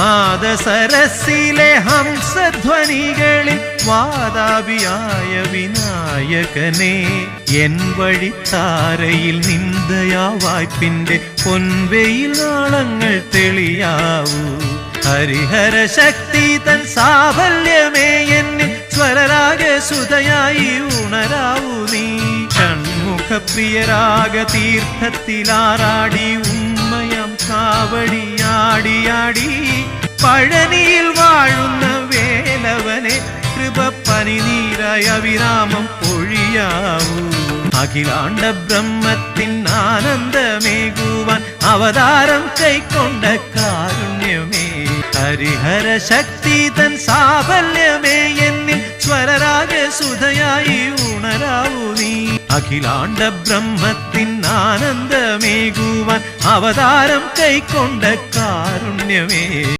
നാദസരസിലെ ഹംസധ്വനികളിൽ വാതാപിയായ വിനായകനെ N വഴിത്താരയിൽ നിന്ദയാ വായ്പിന്റെ പൊൻവെയിൽ നാളങ്ങൾ തെളിയാവൂ. Harihara ശക്തി തൻ സാഫല്യമേ എന്നിൽ സ്വരരാഗസുതയായി ഉണരാവൂ നീ. ഷൺമുഖപ്രിയരാഗ തീർത്ഥത്തിലാറാടി ഉമ്മയം കാവടിയാടിയാടി പഴനിയിൽ വാഴുന്ന വേലവനെ കൃപ പനിനീരായ വിരാമം പൊഴിയാവൂ. അഖിലാണ്ട ബ്രഹ്മത്തിൻ ആനന്ദമേകുവാൻ അവതാരം കൈക്കൊണ്ട കാരുണ്യമേ. ഹരിഹര ശക്തി തൻ സാഫല്യമേ എന്നിൽ സ്വരരാഗസുതയായി ഉണരാവൂ നീ. അഖിലാണ്ട ബ്രഹ്മത്തിൻ ആനന്ദമേകുവാൻ അവതാരം കൈക്കൊണ്ട കാരുണ്യമേ.